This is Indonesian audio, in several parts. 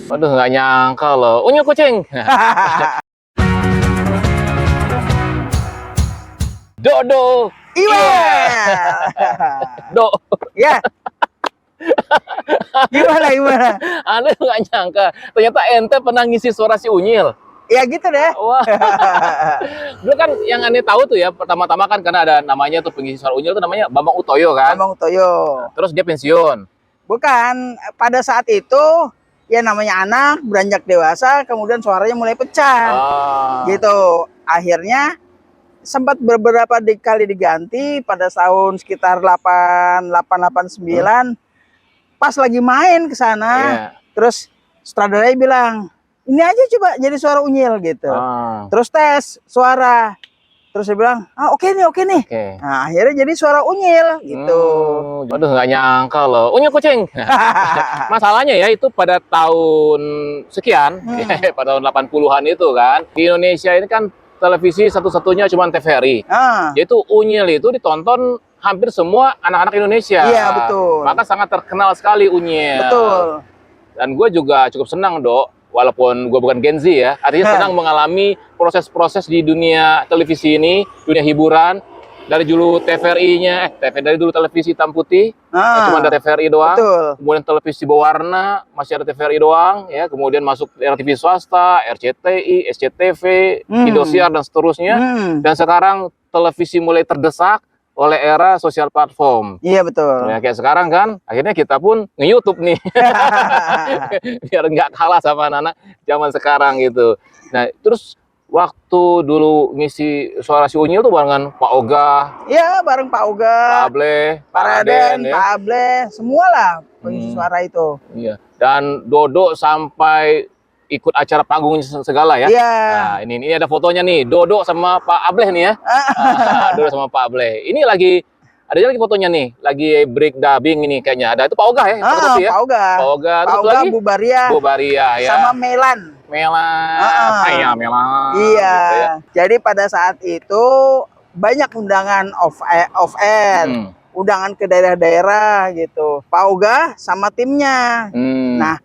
Waduh, nggak nyangka loh. Unyil kucing. Dodo. Iya. Do. Ya. Gimana? Aduh, nggak nyangka. Ternyata ente pernah ngisi suara si Unyil. Ya gitu deh. Wah. Dulu kan yang aneh tahu tuh ya, pertama-tama kan karena ada namanya tuh pengisi suara Unyil tuh namanya Bambang Utoyo kan. Bambang Utoyo. Terus dia pensiun. Bukan, pada saat itu ya namanya anak beranjak dewasa, kemudian suaranya mulai pecah. Gitu. Akhirnya sempat beberapa kali diganti pada tahun sekitar 8889. Pas lagi main ke sana, terus sutradaranya bilang, ini aja coba jadi suara Unyil gitu. Terus tes suara. Terus dia bilang, oke nih. Nah, akhirnya jadi suara Unyil gitu. Waduh, nggak nyangka loh. Unyil kucing. Masalahnya ya itu pada tahun sekian, pada tahun 80-an itu kan. Di Indonesia ini kan televisi satu-satunya cuma TVRI. Yaitu Unyil itu ditonton hampir semua anak-anak Indonesia. Iya, betul. Maka sangat terkenal sekali Unyil. Betul. Dan gue juga cukup senang, Dok. Walaupun gue bukan Gen Z ya, artinya senang mengalami proses-proses di dunia televisi ini, dunia hiburan. Dari dulu TVRI-nya, dari dulu televisi hitam putih, cuma ada TVRI doang. Betul. Kemudian televisi berwarna, masih ada TVRI doang. Ya, kemudian masuk era TV swasta, RCTI, SCTV, Indosiar, dan seterusnya. Dan sekarang televisi mulai terdesak oleh era sosial platform. Iya, betul. Ya, kayak sekarang kan, akhirnya kita pun nge-YouTube nih. Biar nggak kalah sama anak-anak zaman sekarang gitu. Nah, terus waktu dulu ngisi suara si Unyil tuh barengan Pak Oga. Iya, bareng Pak Oga, Pak Ableh, Pak Raden, Pak Ableh, semualah pengisi suara itu. Iya. Dan Dodo sampai ikut acara panggung segala ya. Iya. Nah, ini ada fotonya nih, Dodo sama Pak Ableh nih ya. Dodo sama Pak Ableh. Ini lagi fotonya nih, lagi break dubbing ini kayaknya. Ada itu Pak Oga ya, ya? Pak Oga. Pak Oga, Pak Oga, Bubaria ya. Sama Melan. Melan. Iya. Gitu ya. Jadi pada saat itu banyak undangan off air. Undangan ke daerah-daerah gitu. Pak Oga sama timnya. Nah,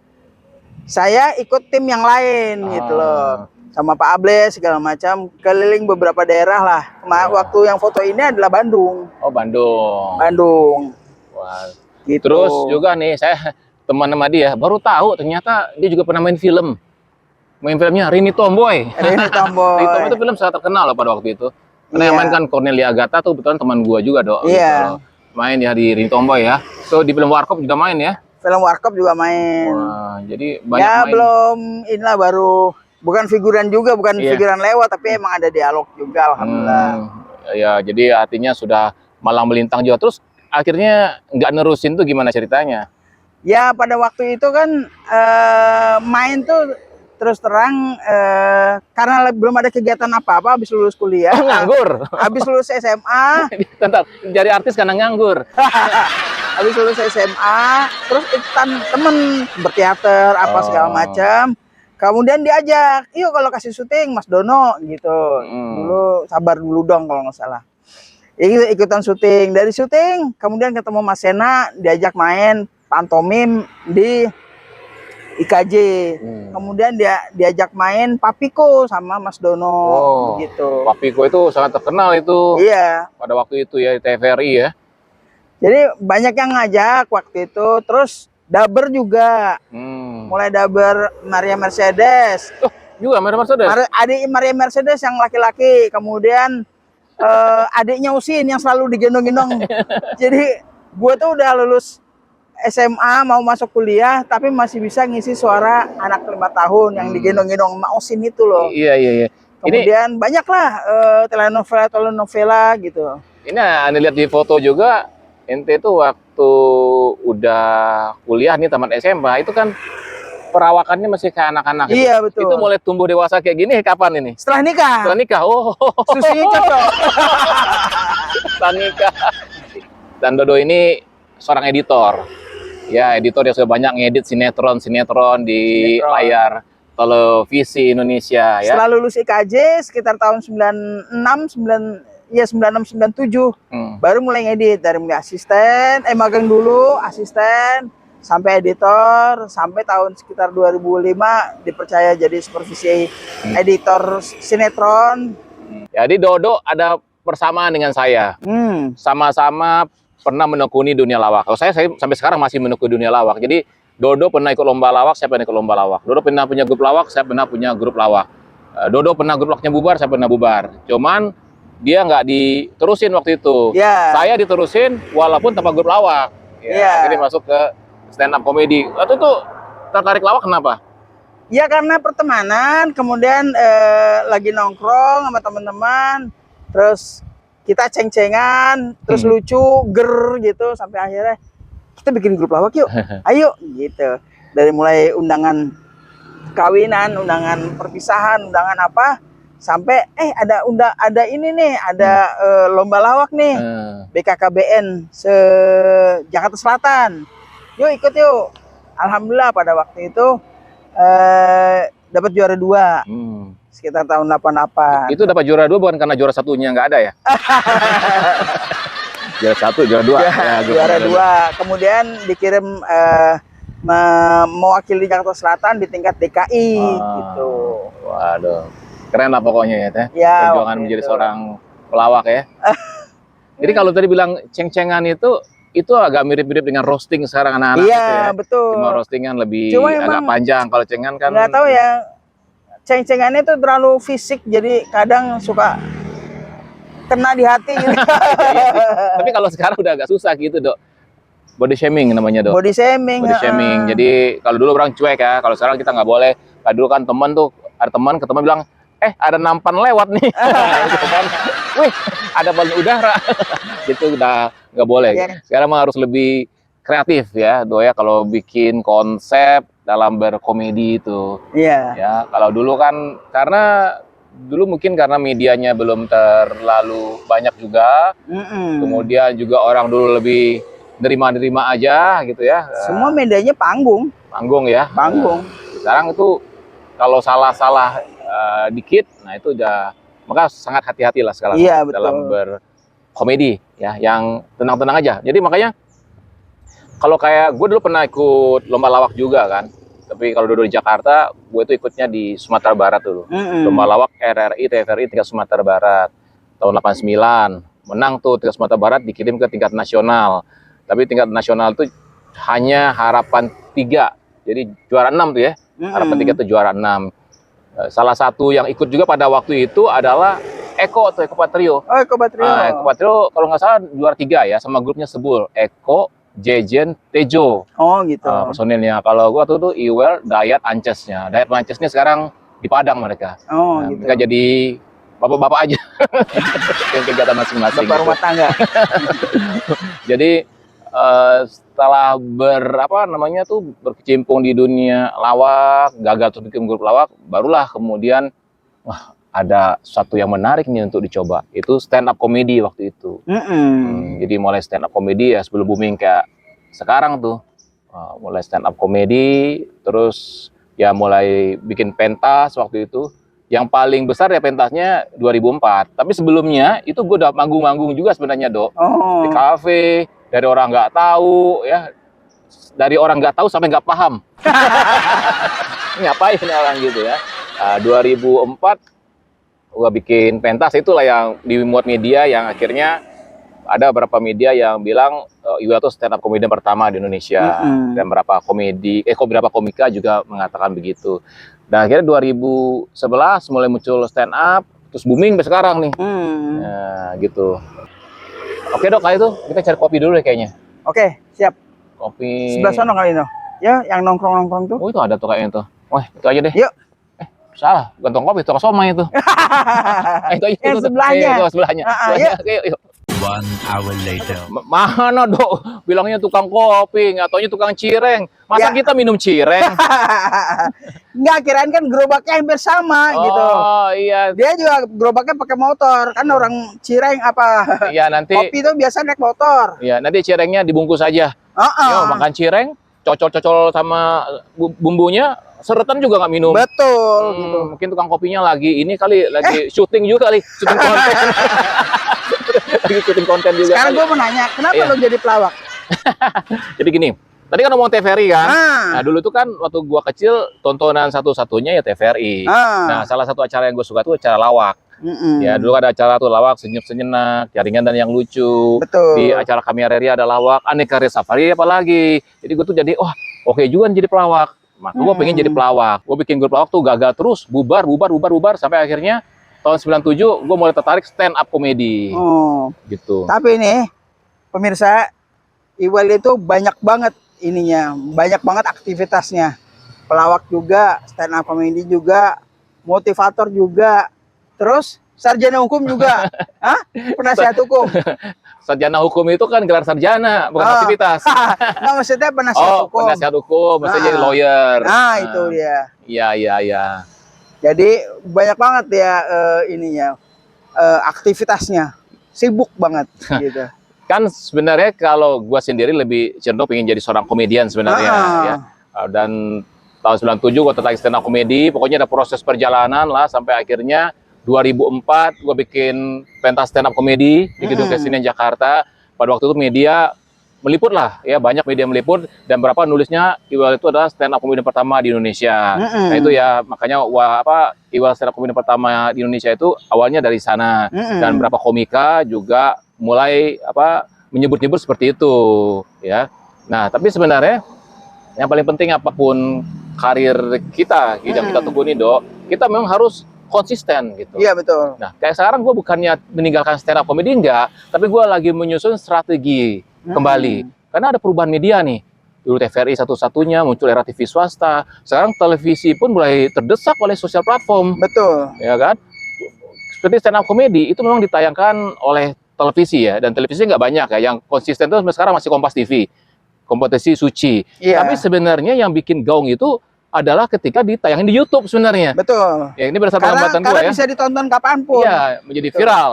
saya ikut tim yang lain gitu loh. Sama Pak Ableh segala macam, keliling beberapa daerah lah. Waktu yang foto ini adalah Bandung. Oh, Bandung. Wah. Gitu. Terus juga nih saya teman sama dia baru tahu ternyata dia juga pernah main film. Main filmnya Rini Tomboy. Rini Tomboy. Rini Tomboy itu film sangat terkenal loh pada waktu itu. Karena yang main kan Cornelia Agatha tuh betulan teman gua juga, Dok. Iya. Gitu. Main ya di Rini Tomboy ya. So di film Warkop juga main ya. Film Warkop juga main. Wah, jadi banyak ya, main. belum inilah baru bukan figuran juga, bukan figuran lewat, tapi emang ada dialog juga, alhamdulillah. Ya, jadi artinya sudah malang melintang juga. Terus akhirnya nggak nerusin tuh gimana ceritanya? Ya, pada waktu itu kan main tuh terus terang karena belum ada kegiatan apa-apa habis lulus kuliah. Nganggur. Habis lulus SMA. Bentar, jadi artis karena nganggur. Habis lulus SMA, terus ikutan temen berteater apa segala macam. Kemudian diajak, yuk kalau kasih syuting Mas Dono gitu. Dulu Sabar Dulu Dong kalau nggak salah. Ikutan syuting. Dari syuting, kemudian ketemu Mas Sena, diajak main pantomim di IKJ. Kemudian diajak main Papiko sama Mas Dono gitu. Papiko itu sangat terkenal itu. Iya. Pada waktu itu ya TVRI ya. Jadi banyak yang ngajak waktu itu, terus daber juga. Mulai daber Maria Mercedes. Juga Maria Mercedes. Adik Maria Mercedes yang laki-laki, kemudian adiknya Usin yang selalu digendong-gendong. Jadi gue tuh udah lulus SMA mau masuk kuliah, tapi masih bisa ngisi suara anak 5 tahun yang digendong-gendong sama Usin itu loh. Iya. Kemudian banyaklah telenovela gitu. Ini Anda lihat di foto juga. Ente itu waktu udah kuliah nih tamat SMA itu kan perawakannya masih kayak anak-anak. Iya, betul. Itu mulai tumbuh dewasa kayak gini kapan ini? Setelah nikah. Setelah nikah. Susinya cocok. Setelah nikah. Dan Dodo ini seorang editor. Ya, editor yang sudah banyak ngedit sinetron di layar televisi Indonesia ya. Setelah lulus IKJ sekitar tahun 96 97 baru mulai ngedit, dari mulai asisten, magang dulu, asisten, sampai editor, sampai tahun sekitar 2005 dipercaya jadi supervisi editor sinetron. Jadi Dodo ada persamaan dengan saya. Sama-sama pernah menekuni dunia lawak. Kalau saya sampai sekarang masih menekuni dunia lawak. Jadi Dodo pernah ikut lomba lawak, saya pernah ikut lomba lawak. Dodo pernah punya grup lawak, saya pernah punya grup lawak. Dodo pernah grup lawaknya bubar, saya pernah bubar. Cuman dia nggak diterusin waktu itu. Saya diterusin walaupun tanpa grup lawak. Jadi masuk ke stand up comedy. Waktu itu tertarik lawak kenapa? Ya karena pertemanan, kemudian lagi nongkrong sama teman-teman, terus kita ceng-cengan, terus lucu, ger gitu, sampai akhirnya kita bikin grup lawak yuk, ayo gitu. Dari mulai undangan kawinan, undangan perpisahan, undangan apa, sampai ada ini nih, ada lomba lawak nih, BKKBN Jakarta Selatan. Yuk ikut yuk. Alhamdulillah pada waktu itu dapat juara 2. Sekitar tahun 88. Itu dapat juara 2 bukan karena juara satunya nggak ada ya? Juara 1, juara 2. Ya, juara 2. Kemudian dikirim mewakili Jakarta Selatan di tingkat DKI gitu. Waduh, keren lah pokoknya ya Teh. Ya, perjuangan menjadi seorang pelawak ya. Jadi kalau tadi bilang ceng-cengan itu agak mirip-mirip dengan roasting sekarang anak-anak. Iya, gitu ya. betul. Cuma roastingan lebih Cuma agak panjang. Kalau cengan kan nggak tahu ya, ceng-cengannya itu terlalu fisik, jadi kadang suka kena di hati gitu. Tapi kalau sekarang udah agak susah gitu, Dok. Body shaming namanya, Dok. Body shaming. Body shaming. Jadi kalau dulu orang cuek ya, kalau sekarang kita nggak boleh. Kalau dulu kan teman tuh, ada teman ke teman bilang, ada nampan lewat nih. Gitu kan. Wih, ada balon udara. Gitu udah nggak boleh. Sekarang mah harus lebih kreatif ya, Dok ya, kalau bikin konsep dalam berkomedi itu. Ya, kalau dulu kan karena dulu mungkin karena medianya belum terlalu banyak juga. Kemudian juga orang dulu lebih nerima-nerima aja gitu ya. Semua medianya panggung. Panggung ya. Panggung. Sekarang itu kalau salah-salah dikit, nah itu udah, maka sangat hati-hati lah sekarang dalam berkomedi ya, yang tenang-tenang aja. Jadi makanya kalau kayak gue dulu pernah ikut lomba lawak juga kan, tapi kalau dulu di Jakarta, gue itu ikutnya di Sumatera Barat dulu. Lomba lawak RRI, TVRI tingkat Sumatera Barat tahun 89, menang tuh tingkat Sumatera Barat, dikirim ke tingkat nasional. Tapi tingkat nasional itu hanya harapan 3, jadi juara 6 tuh ya. Harapan 3 itu juara 6. Salah satu yang ikut juga pada waktu itu adalah Eko atau Eko Patrio. Oh, Eko Patrio. Eko Patrio kalau nggak salah juara 3 ya, sama grupnya Sebul. Eko, Jejen, Tejo. Oh gitu. Personilnya. Kalau gua tuh Iwel, Dayat, Ancesnya. Dayat Ancesnya sekarang di Padang mereka. Oh gitu. Mereka jadi bapak-bapak aja. Yang kegiatan masing-masing. Bapak rumah tangga. Jadi setelah berkecimpung di dunia lawak, gagal terus bikin grup lawak, barulah kemudian ada satu yang menarik nih untuk dicoba. Itu stand up comedy waktu itu. Jadi mulai stand up comedy ya sebelum booming kayak sekarang tuh. Mulai stand up comedy, terus ya mulai bikin pentas waktu itu. Yang paling besar ya pentasnya 2004. Tapi sebelumnya itu gue udah manggung-manggung juga sebenarnya, Dok. Di kafe, dari orang nggak tahu ya. Dari orang nggak tahu sampai nggak paham. Ngapain orang gitu ya. 2004 gua bikin pentas, itulah yang dimuat media, yang akhirnya ada beberapa media yang bilang Iwel itu stand up komedian pertama di Indonesia. Dan beberapa komika juga mengatakan begitu. Dan akhirnya 2011 mulai muncul stand up, terus booming sampai sekarang nih. Nah, gitu. Oke, Dok, kalau itu kita cari kopi dulu deh kayaknya. Oke, siap. Kopi. Sebelah sana kali itu. Ya, yang nongkrong-nongkrong tuh. Oh, itu ada tuh kayaknya tuh. Wah, itu aja deh. Yuk. Salah, gantong kopi, tukang somai itu. Itu aja, yang sebelahnya. Itu sebelahnya. Yuk. 1 hour later. Mana, Dok? Bilangnya tukang kopi, nggak taunya tukang cireng. Masa kita minum cireng? Nggak, kirain kan gerobaknya hampir sama gitu. Oh iya. Dia juga gerobaknya pakai motor, kan orang cireng apa? Iya, nanti. Kopi itu biasa naik motor. Iya, nanti cirengnya dibungkus aja. Yo, makan cireng, cocol-cocol sama bumbunya, seretan juga nggak minum. Betul. Gitu. Mungkin tukang kopinya lagi syuting juga kali, syuting konten. Lagi syuting konten juga. Sekarang gue mau nanya, kenapa lo jadi pelawak? Jadi gini, Tadi kan ngomong TVRI kan. Ah. Nah, dulu tuh kan waktu gua kecil tontonan satu-satunya ya TVRI. Ah. Nah, salah satu acara yang gue suka tuh acara lawak. Ya, dulu ada acara tuh lawak senyum-senyenak, jaringan dan yang lucu. Betul. Di acara kami RRI ada lawak, aneka karya safari apalagi. Jadi gue tuh jadi, wah, oke juga nih jadi pelawak. Maka gue pengen jadi pelawak. Gue bikin grup pelawak tuh gagal terus, bubar sampai akhirnya tahun 97 gue mulai tertarik stand up komedi. Oh. Gitu. Tapi nih, pemirsa, Iwal itu banyak banget ininya, banyak banget aktivitasnya. Pelawak juga, stand up comedy juga, motivator juga, terus sarjana hukum juga. Hah? Penasihat hukum. Sarjana hukum itu kan gelar sarjana, bukan aktivitas. Nggak, maksudnya penasihat hukum. Penasihat hukum, maksudnya jadi lawyer. Nah, itu dia. Iya. Jadi banyak banget ya ininya, aktivitasnya. Sibuk banget gitu. Kan sebenarnya kalau gua sendiri lebih cenderung pengen jadi seorang komedian sebenarnya ya. Dan tahun 97 gua tertarik stand up komedi, pokoknya ada proses perjalanan lah sampai akhirnya 2004 gua bikin pentas stand up komedi di Gedung Kesenian Jakarta. Pada waktu itu media meliput lah ya, banyak media meliput dan berapa nulisnya Iwal itu adalah stand up komedian pertama di Indonesia. Nah itu ya makanya Iwal stand up komedian pertama di Indonesia itu awalnya dari sana. Dan berapa komika juga mulai menyebut-nyebut seperti itu ya. Nah, tapi sebenarnya yang paling penting apapun karir kita yang kita tekuni, Dok, kita memang harus konsisten gitu. Iya, betul. Nah, kayak sekarang gue bukannya meninggalkan stand up comedy enggak, tapi gue lagi menyusun strategi kembali. Karena ada perubahan media nih. Dulu TVRI satu-satunya, muncul era TV swasta. Sekarang televisi pun mulai terdesak oleh sosial platform. Betul. Ya kan? Seperti stand up comedy itu memang ditayangkan oleh televisi ya, dan televisi nggak banyak ya. Yang konsisten itu sampai sekarang masih Kompas TV, Kompetisi Suci. Iya. Tapi sebenarnya yang bikin gaung itu adalah ketika ditayangin di YouTube sebenarnya. Betul. Ya, ini berdasarkan pengamatan gue ya. Karena bisa ditonton kapanpun. Iya, menjadi viral.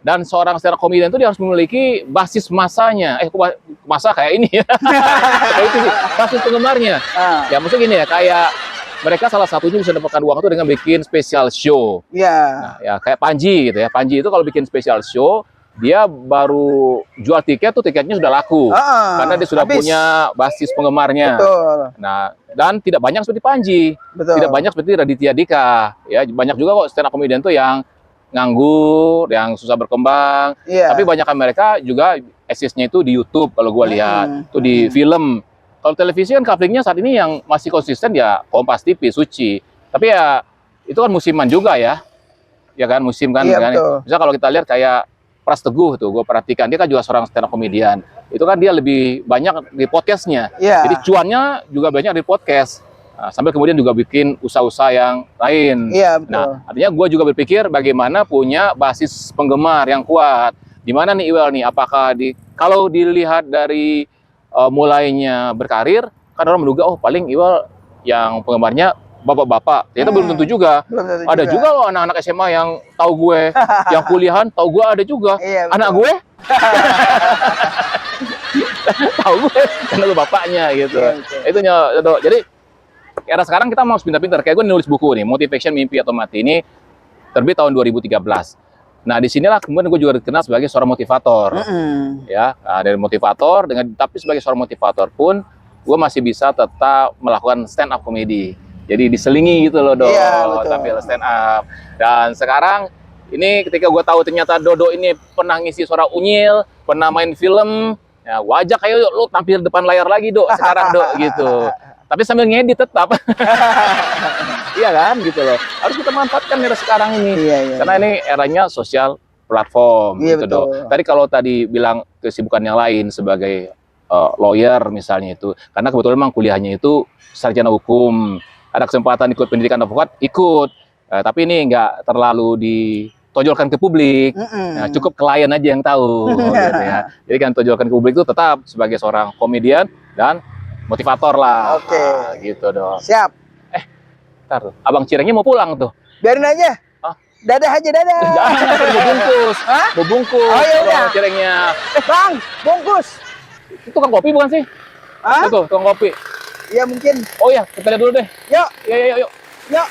Dan seorang stand up comedian itu dia harus memiliki basis masanya. Masa kayak ini ya. Basis penggemarnya. Ya maksudnya gini ya, kayak mereka salah satunya bisa dapatkan uang itu dengan bikin special show. Iya. Nah, ya kayak Panji gitu ya. Panji itu kalau bikin special show, dia baru jual tiket tuh tiketnya sudah laku. Karena dia sudah punya basis penggemarnya. Betul. Nah, dan tidak banyak seperti Panji. Betul. Tidak banyak seperti Raditya Dika. Ya, banyak juga kok stand up comedian tuh yang nganggur, yang susah berkembang. Iya. Tapi banyak mereka juga eksisnya itu di YouTube kalau gue lihat. Itu di film. Kalau televisi kan couplingnya saat ini yang masih konsisten ya Kompas TV, Suci. Tapi ya itu kan musiman juga ya. Ya kan, musim kan. Iya, kan? betul. Misal kalau kita lihat kayak Pras Teguh tuh, gue perhatikan dia kan juga seorang stand up comedian. Itu kan dia lebih banyak di podcastnya. Iya. Jadi cuannya juga banyak di podcast. Nah, sambil kemudian juga bikin usaha-usaha yang lain. Iya, betul. Nah, artinya gue juga berpikir bagaimana punya basis penggemar yang kuat. Di mana nih Iwal nih? Apakah kalau dilihat dari mulainya berkarir, kan orang menduga paling Iwal yang penggemarnya bapak-bapak. Ternyata belum tentu juga. Belum tentu Ada juga loh anak-anak SMA yang tahu gue, yang kuliahan tahu gue ada juga. Iya, anak gue tahu gue karena gue bapaknya gitu. Iya, Itu jadi era sekarang kita mau pintar-pintar. Kayak gue nulis buku nih, Motivation Mimpi atau Mati, ini terbit tahun 2013. Nah, disinilah kemudian gue juga dikenal sebagai seorang motivator. Ya, dari motivator tapi sebagai seorang motivator pun gue masih bisa tetap melakukan stand up comedy. Jadi diselingi gitu loh, tampil stand up. Dan sekarang ini ketika gue tahu ternyata Dodo ini pernah ngisi suara Unyil, pernah main film, ya gue ajak ayo lu tampil depan layar lagi Dok, sekarang Dok gitu. Tapi sambil ngedit tetap. Iya kan gitu loh. Harus kita manfaatkan era sekarang ini. Iya. Karena ini eranya sosial platform gitu betul. Dok. Tadi kalau tadi bilang kesibukan yang lain sebagai lawyer misalnya itu, karena kebetulan memang kuliahnya itu sarjana hukum. Ada kesempatan ikut pendidikan advokat, ikut. Tapi ini nggak terlalu ditonjolkan ke publik. Nah, cukup klien aja yang tahu. Gitu ya. Jadi kan tonjolkan ke publik itu tetap sebagai seorang komedian dan motivator lah. Oke. Nah, gitu dong. Siap. Ntar, Abang Cirengnya mau pulang tuh. Biarin aja. Hah? Dadah aja, dadah. Jangan, mau bungkus. Hah? Mau bungkus. Oh, ya udah. Abang Cirengnya. Bang, bungkus. Itu tukang kopi bukan sih? Hah? Itu tukang kopi. Iya mungkin. Oh ya, kita lihat dulu deh. Yuk, Yuk. yuk.